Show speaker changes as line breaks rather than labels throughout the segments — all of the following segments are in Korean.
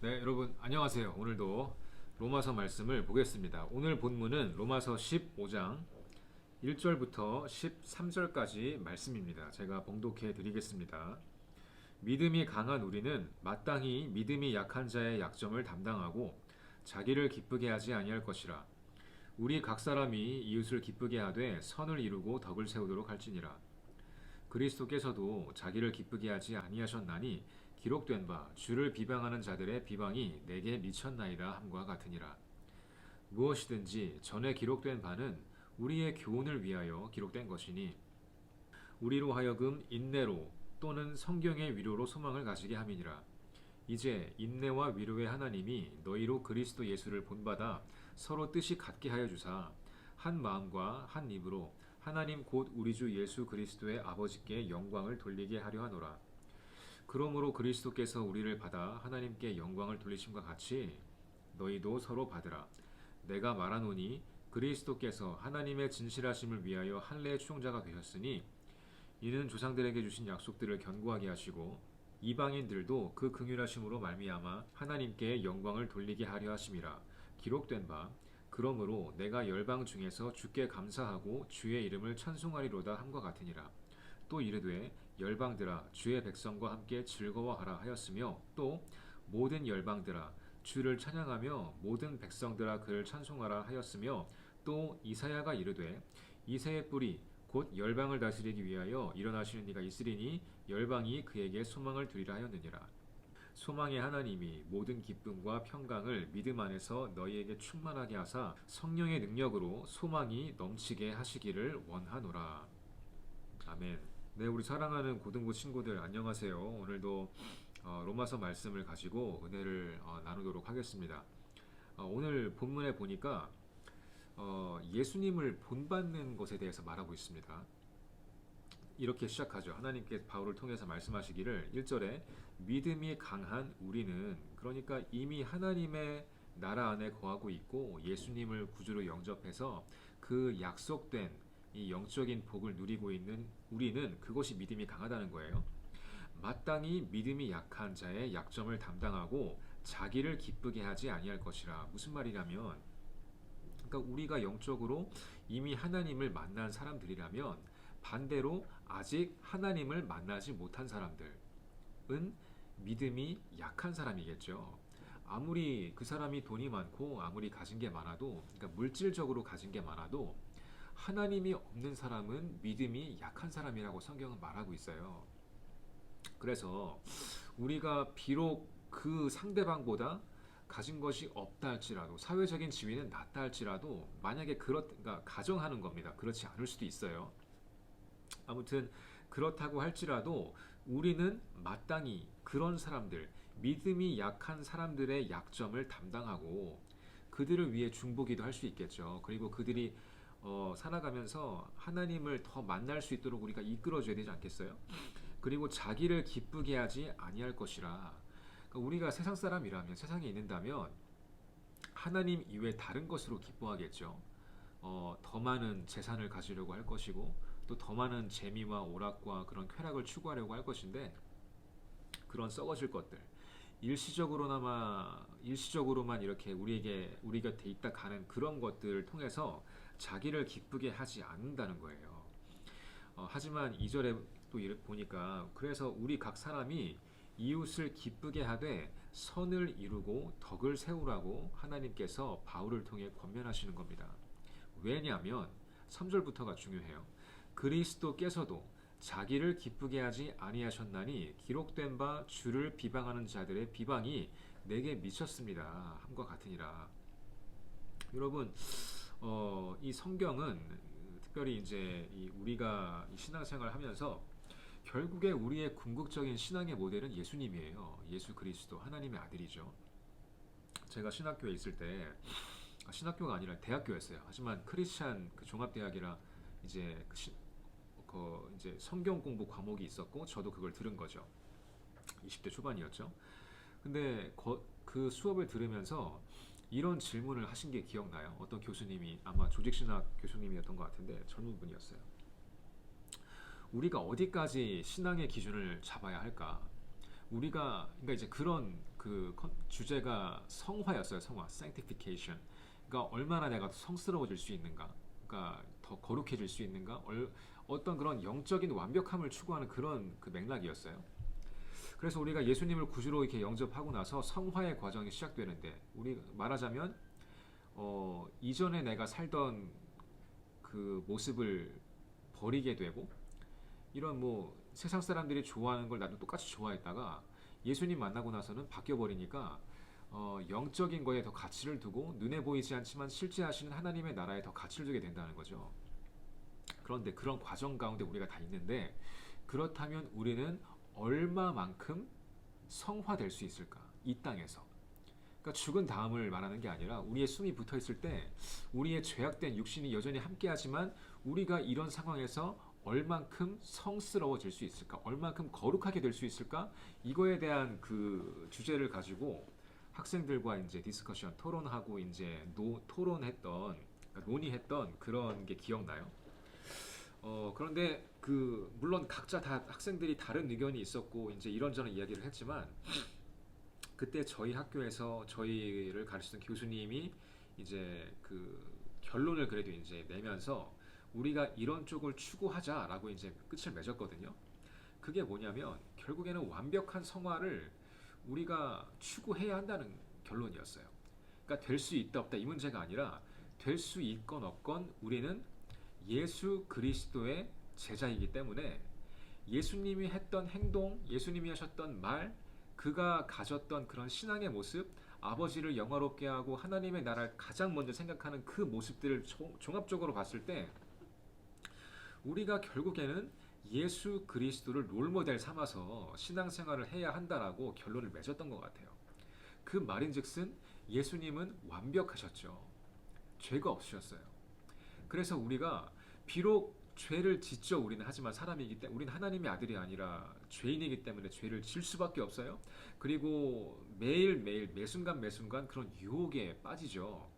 네, 여러분 안녕하세요. 오늘도 로마서 말씀을 보겠습니다. 오늘 본문은 로마서 15장 1절부터 13절까지 말씀입니다. 제가 봉독해 드리겠습니다. 믿음이 강한 우리는 마땅히 믿음이 약한 자의 약점을 담당하고 자기를 기쁘게 하지 아니할 것이라. 우리 각 사람이 이웃을 기쁘게 하되 선을 이루고 덕을 세우도록 할지니라. 그리스도께서도 자기를 기쁘게 하지 아니하셨나니 기록된 바 주를 비방하는 자들의 비방이 내게 미쳤나이다 함과 같으니라. 무엇이든지 전에 기록된 바는 우리의 교훈을 위하여 기록된 것이니 우리로 하여금 인내로 또는 성경의 위로로 소망을 가지게 함이니라. 이제 인내와 위로의 하나님이 너희로 그리스도 예수를 본받아 서로 뜻이 같게 하여 주사 한 마음과 한 입으로 하나님 곧 우리 주 예수 그리스도의 아버지께 영광을 돌리게 하려 하노라. 그러므로 그리스도께서 우리를 받아 하나님께 영광을 돌리심과 같이 너희도 서로 받으라. 내가 말하노니 그리스도께서 하나님의 진실하심을 위하여 할례의 추종자가 되셨으니 이는 조상들에게 주신 약속들을 견고하게 하시고 이방인들도 그 긍휼하심으로 말미암아 하나님께 영광을 돌리게 하려 하심이라. 기록된 바 그러므로 내가 열방 중에서 주께 감사하고 주의 이름을 찬송하리로다 함과 같으니라. 또 이르되 열방들아 주의 백성과 함께 즐거워하라 하였으며 또 모든 열방들아 주를 찬양하며 모든 백성들아 그를 찬송하라 하였으며 또 이사야가 이르되 이새의 뿌리 곧 열방을 다스리기 위하여 일어나시는 이가 있으리니 열방이 그에게 소망을 두리라 하였느니라. 소망의 하나님이 모든 기쁨과 평강을 믿음 안에서 너희에게 충만하게 하사 성령의 능력으로 소망이 넘치게 하시기를 원하노라. 아멘. 네, 우리 사랑하는 고등부 친구들 안녕하세요. 오늘도 로마서 말씀을 가지고 은혜를 나누도록 하겠습니다. 오늘 본문에 보니까 예수님을 본받는 것에 대해서 말하고 있습니다. 이렇게 시작하죠. 하나님께 바울을 통해서 말씀하시기를 1절에 믿음이 강한 우리는, 그러니까 이미 하나님의 나라 안에 거하고 있고 예수님을 구주로 영접해서 그 약속된 이 영적인 복을 누리고 있는 우리는, 그것이 믿음이 강하다는 거예요. 마땅히 믿음이 약한 자의 약점을 담당하고 자기를 기쁘게 하지 아니할 것이라. 무슨 말이냐면, 그러니까 우리가 영적으로 이미 하나님을 만난 사람들이라면 반대로 아직 하나님을 만나지 못한 사람들은 믿음이 약한 사람이겠죠. 아무리 그 사람이 돈이 많고 아무리 가진 게 많아도, 그러니까 물질적으로 가진 게 많아도 하나님이 없는 사람은 믿음이 약한 사람이라고 성경은 말하고 있어요. 그래서 우리가 비록 그 상대방보다 가진 것이 없다 할지라도, 사회적인 지위는 낮다 할지라도, 만약에 그러니까 가정하는 겁니다. 그렇지 않을 수도 있어요. 아무튼 그렇다고 할지라도 우리는 마땅히 그런 사람들, 믿음이 약한 사람들의 약점을 담당하고 그들을 위해 중보기도 할 수 있겠죠. 그리고 그들이 살아가면서 하나님을 더 만날 수 있도록 우리가 이끌어줘야 되지 않겠어요? 그리고 자기를 기쁘게 하지 아니할 것이라. 그러니까 우리가 세상 사람이라면, 세상에 있는다면 하나님 이외 다른 것으로 기뻐하겠죠. 더 많은 재산을 가지려고 할 것이고 또 더 많은 재미와 오락과 그런 쾌락을 추구하려고 할 것인데, 그런 썩어질 것들, 일시적으로만 이렇게 우리 곁에 있다 가는 그런 것들을 통해서 자기를 기쁘게 하지 않는다는 거예요. 하지만 2절에 또 보니까 그래서 우리 각 사람이 이웃을 기쁘게 하되 선을 이루고 덕을 세우라고 하나님께서 바울을 통해 권면하시는 겁니다. 왜냐하면 3절부터가 중요해요. 그리스도께서도 자기를 기쁘게 하지 아니하셨나니 기록된 바 주를 비방하는 자들의 비방이 내게 미쳤습니다 함과 같으니라. 여러분, 이 성경은 특별히 이제 우리가 신앙생활을 하면서 결국에 우리의 궁극적인 신앙의 모델은 예수님이에요. 예수 그리스도, 하나님의 아들이죠. 제가 신학교에 있을 때, 신학교가 아니라 대학교였어요. 하지만 크리스찬 그 종합대학이라 이제 이제 성경 공부 과목이 있었고 저도 그걸 들은 거죠. 20대 초반이었죠. 근데 그 수업을 들으면서 이런 질문을 하신 게 기억나요. 어떤 교수님이, 아마 조직신학 교수님이었던 것 같은데 젊은 분이었어요. 우리가 어디까지 신앙의 기준을 잡아야 할까? 그러니까 이제 그런 주제가 성화였어요. 성화, sanctification. 그러니까 얼마나 내가 성스러워질 수 있는가, 그러니까 더 거룩해질 수 있는가, 어떤 그런 영적인 완벽함을 추구하는 그런 그 맥락이었어요. 그래서 우리가 예수님을 구주로 이렇게 영접하고 나서 성화의 과정이 시작되는데, 우리 말하자면 이전에 내가 살던 그 모습을 버리게 되고, 이런 뭐 세상 사람들이 좋아하는 걸 나도 똑같이 좋아했다가 예수님 만나고 나서는 바뀌어 버리니까 영적인 거에 더 가치를 두고 눈에 보이지 않지만 실제 하시는 하나님의 나라에 더 가치를 두게 된다는 거죠. 그런데 그런 과정 가운데 우리가 다 있는데, 그렇다면 우리는 얼마만큼 성화될 수 있을까? 이 땅에서. 그러니까 죽은 다음을 말하는 게 아니라 우리의 숨이 붙어 있을 때 우리의 죄악된 육신이 여전히 함께하지만 우리가 이런 상황에서 얼만큼 성스러워질 수 있을까? 얼만큼 거룩하게 될 수 있을까? 이거에 대한 그 주제를 가지고 학생들과 이제 디스커션, 토론하고 이제 토론했던, 그러니까 논의했던 그런 게 기억나요. 그런데 물론 각자 다 학생들이 다른 의견이 있었고 이제 이런저런 이야기를 했지만, 그때 저희 학교에서 저희를 가르치던 교수님이 이제 그 결론을 그래도 이제 내면서 우리가 이런 쪽을 추구하자라고 이제 끝을 맺었거든요. 그게 뭐냐면 결국에는 완벽한 성화를 우리가 추구해야 한다는 결론이었어요. 그러니까 될 수 있다 없다 이 문제가 아니라, 될 수 있건 없건 우리는 예수 그리스도의 제자이기 때문에 예수님이 했던 행동, 예수님이 하셨던 말, 그가 가졌던 그런 신앙의 모습, 아버지를 영화롭게 하고 하나님의 나라를 가장 먼저 생각하는 그 모습들을 종합적으로 봤을 때 우리가 결국에는 예수 그리스도를 롤모델 삼아서 신앙생활을 해야 한다라고 결론을 맺었던 것 같아요. 그 말인즉슨 예수님은 완벽하셨죠. 죄가 없으셨어요. 그래서 우리가 비록 죄를 짓죠. 우리는 하지만 사람이기 때문에, 우리는 하나님의 아들이 아니라 죄인이기 때문에 죄를 질 수밖에 없어요. 그리고 매일매일 매순간 매순간 그런 유혹에 빠지죠.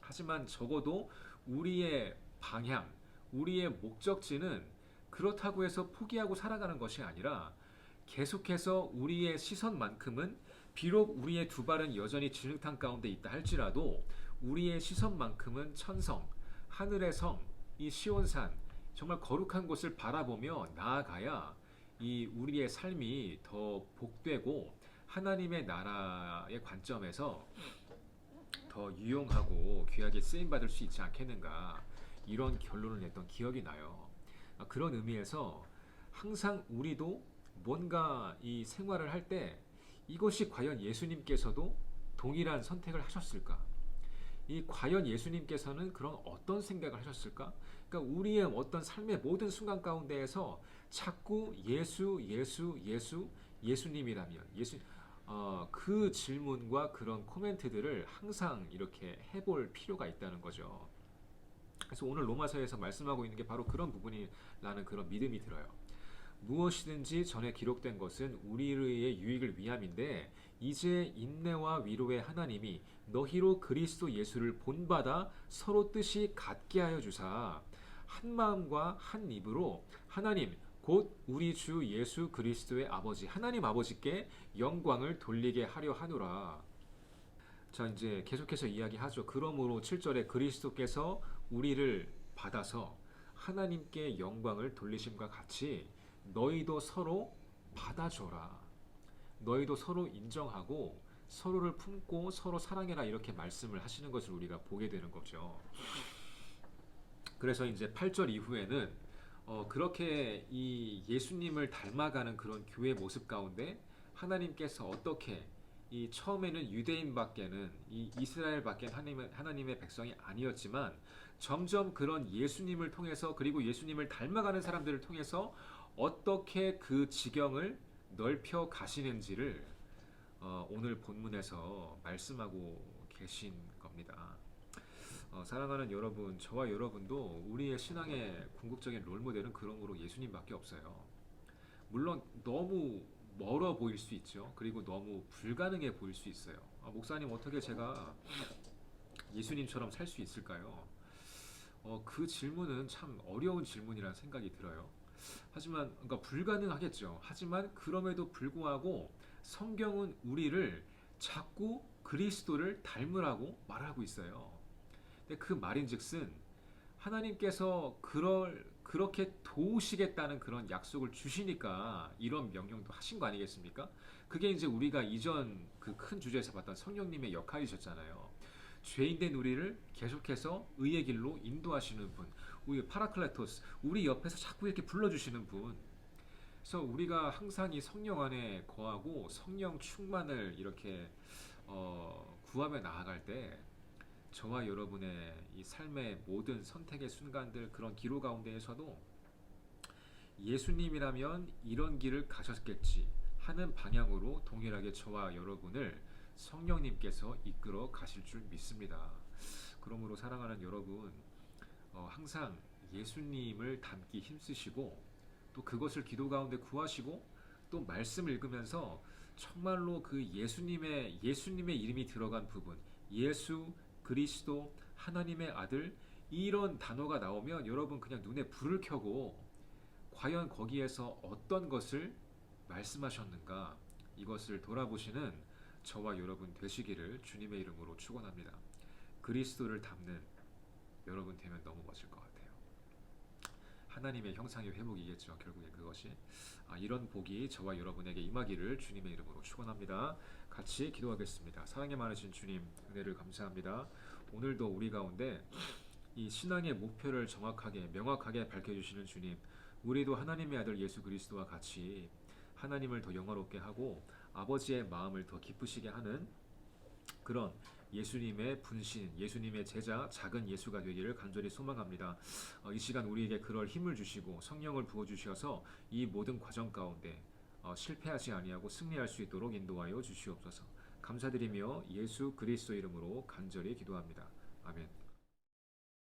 하지만 적어도 우리의 방향, 우리의 목적지는 그렇다고 해서 포기하고 살아가는 것이 아니라, 계속해서 우리의 시선만큼은, 비록 우리의 두 발은 여전히 진흙탕 가운데 있다 할지라도 우리의 시선만큼은 천성, 하늘의 성, 이 시온산, 정말 거룩한 곳을 바라보며 나아가야 이 우리의 삶이 더 복되고 하나님의 나라의 관점에서 더 유용하고 귀하게 쓰임 받을 수 있지 않겠는가, 이런 결론을 냈던 기억이 나요. 그런 의미에서 항상 우리도 뭔가 이 생활을 할 때 이것이 과연 예수님께서도 동일한 선택을 하셨을까? 이 과연 예수님께서는 그런 어떤 생각을 하셨을까? 그러니까 우리의 어떤 삶의 모든 순간 가운데에서 자꾸 예수님이라면 그 질문과 그런 코멘트들을 항상 이렇게 해볼 필요가 있다는 거죠. 그래서 오늘 로마서에서 말씀하고 있는 게 바로 그런 부분이라는 그런 믿음이 들어요. 무엇이든지 전에 기록된 것은 우리의 유익을 위함인데, 이제 인내와 위로의 하나님이 너희로 그리스도 예수를 본받아 서로 뜻이 같게 하여 주사 한 마음과 한 입으로 하나님 곧 우리 주 예수 그리스도의 아버지 하나님 아버지께 영광을 돌리게 하려 하노라. 자, 이제 계속해서 이야기하죠. 그러므로 7절에 그리스도께서 우리를 받아서 하나님께 영광을 돌리심과 같이 너희도 서로 받아줘라. 너희도 서로 인정하고 서로를 품고 서로 사랑해라, 이렇게 말씀을 하시는 것을 우리가 보게 되는 거죠. 그래서 이제 8절 이후에는 그렇게 이 예수님을 닮아가는 그런 교회 모습 가운데 하나님께서 어떻게 이 처음에는 유대인밖에는, 이 이스라엘밖에는 하나님의 백성이 아니었지만 점점 그런 예수님을 통해서, 그리고 예수님을 닮아가는 사람들을 통해서 어떻게 그 지경을 넓혀 가시는지를 오늘 본문에서 말씀하고 계신 겁니다. 사랑하는 여러분, 저와 여러분도 우리의 신앙의 궁극적인 롤모델은 그러므로 예수님밖에 없어요. 물론 너무 멀어 보일 수 있죠. 그리고 너무 불가능해 보일 수 있어요. 목사님, 어떻게 제가 예수님처럼 살 수 있을까요? 그 질문은 참 어려운 질문이라는 생각이 들어요. 하지만 그러니까 불가능하겠죠. 하지만 그럼에도 불구하고 성경은 우리를 자꾸 그리스도를 닮으라고 말하고 있어요. 근데 그 말인즉슨 하나님께서 그렇게 도우시겠다는 그런 약속을 주시니까 이런 명령도 하신 거 아니겠습니까? 그게 이제 우리가 이전 그 큰 주제에서 봤던 성령님의 역할이셨잖아요. 죄인된 우리를 계속해서 의의 길로 인도하시는 분, 우리 파라클레토스, 우리 옆에서 자꾸 이렇게 불러주시는 분. 그래서 우리가 항상 이 성령 안에 거하고 성령 충만을 이렇게 구하며 나아갈 때 저와 여러분의 이 삶의 모든 선택의 순간들 그런 기로 가운데에서도 예수님이라면 이런 길을 가셨겠지 하는 방향으로 동일하게 저와 여러분을 성령님께서 이끌어 가실 줄 믿습니다. 그러므로 사랑하는 여러분, 항상 예수님을 닮기 힘쓰시고 또 그것을 기도 가운데 구하시고 또 말씀 읽으면서 정말로 그 예수님의 이름이 들어간 부분, 예수 그리스도 하나님의 아들, 이런 단어가 나오면 여러분 그냥 눈에 불을 켜고 과연 거기에서 어떤 것을 말씀하셨는가 이것을 돌아보시는 저와 여러분 되시기를 주님의 이름으로 축원합니다. 그리스도를 닮는 여러분 되면 너무 멋질 것 같아요. 하나님의 형상의 회복이겠죠. 결국에 그것이 이런 복이 저와 여러분에게 임하기를 주님의 이름으로 축원합니다. 같이 기도하겠습니다. 사랑이 많으신 주님, 은혜를 감사합니다. 오늘도 우리 가운데 이 신앙의 목표를 정확하게 명확하게 밝혀주시는 주님, 우리도 하나님의 아들 예수 그리스도와 같이 하나님을 더 영화롭게 하고 아버지의 마음을 더 기쁘시게 하는 그런 예수님의 분신, 예수님의 제자, 작은 예수가 되기를 간절히 소망합니다. 이 시간 우리에게 그럴 힘을 주시고 성령을 부어주셔서 이 모든 과정 가운데 실패하지 아니하고 승리할 수 있도록 인도하여 주시옵소서. 감사드리며 예수 그리스도 이름으로 간절히 기도합니다. 아멘.